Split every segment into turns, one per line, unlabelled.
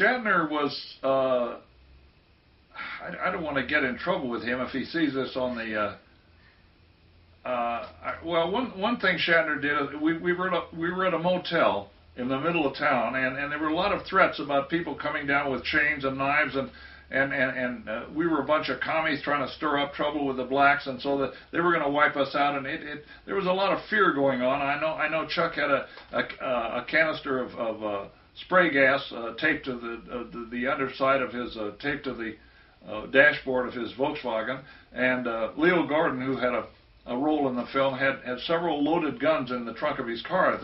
Shatner was, I don't want to get in trouble with him if he sees this on the, well, one thing Shatner did, we were at a motel in the middle of town, and there were a lot of threats about people coming down with chains and knives, and we were a bunch of commies trying to stir up trouble with the blacks, and so that they were going to wipe us out, and there was a lot of fear going on. I know Chuck had a canister of spray gas taped to the underside of his taped to the dashboard of his Volkswagen, and Leo Gordon, who had a role in the film, had several loaded guns in the trunk of his car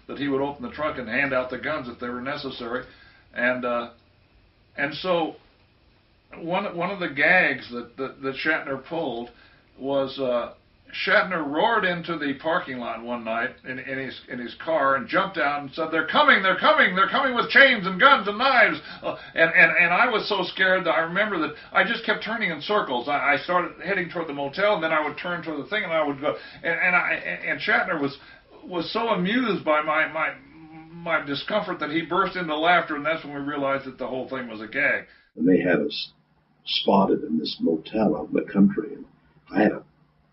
that he would open the trunk and hand out the guns if they were necessary, and so one of the gags that Shatner pulled was Shatner roared into the parking lot one night in his car and jumped out and said, they're coming with chains and guns and knives. And I was so scared that I remember that I just kept turning in circles. I started heading toward the motel, and then I would turn toward the thing, and I would go. And Shatner was so amused by my discomfort that he burst into laughter, and that's when we realized that the whole thing was a gag.
And they had us spotted in this motel out in the country, and I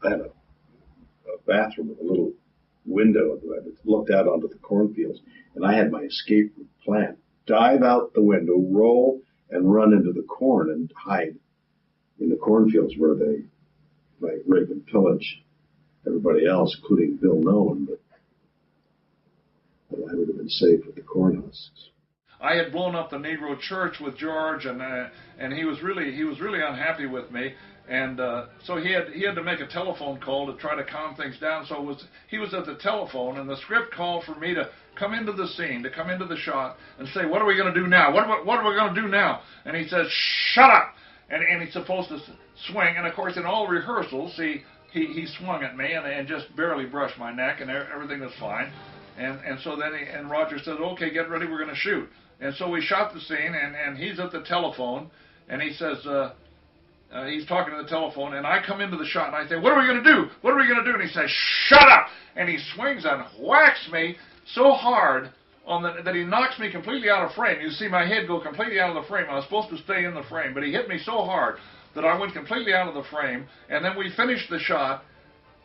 had a bathroom with a little window that looked out onto the cornfields, and I had my escape plan: dive out the window, roll, and run into the corn and hide in the cornfields where they might rape and pillage everybody else, including Bill Nolan, but I would have been safe with the corn husks.
I had blown up the Negro church with George, and he was really unhappy with me, and so he had to make a telephone call to try to calm things down. So he was at the telephone, and the script called for me to come into the scene, to come into the shot, and say, "What are we going to do now? What are we going to do now?" And he says, "Shut up!" And he's supposed to swing, and of course in all rehearsals he swung at me and just barely brushed my neck, and everything was fine. And so then Roger said, "Okay, get ready, we're going to shoot." And so we shot the scene, and he's at the telephone, and he says, he's talking to the telephone, and I come into the shot, and I say, "What are we going to do? What are we going to do?" And he says, "Shut up!" And he swings and whacks me so hard that he knocks me completely out of frame. You see my head go completely out of the frame. I was supposed to stay in the frame, but he hit me so hard that I went completely out of the frame, and then we finished the shot,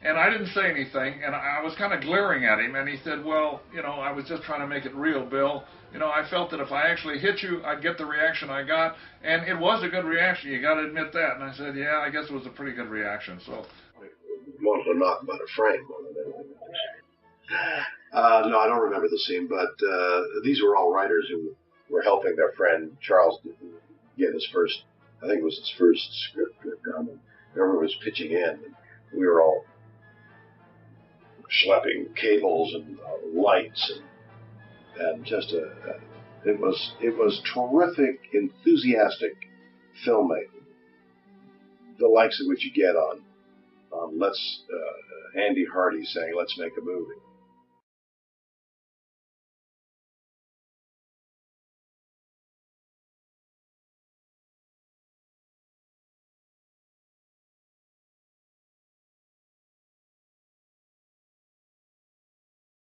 and I didn't say anything, and I was kind of glaring at him, and he said, "Well, I was just trying to make it real, Bill. I felt that if I actually hit you, I'd get the reaction I got," and it was a good reaction. You got to admit that. And I said, "Yeah, I guess it was a pretty good reaction." So,
wanted to knock him out of frame more than anything. No, I don't remember the scene, but these were all writers who were helping their friend Charles get his first. I think it was his first script done. And everyone was pitching in, and we were all schlepping cables and lights and just it was terrific, enthusiastic filmmaking, the likes of which you get on Andy Hardy saying, "Let's make a movie."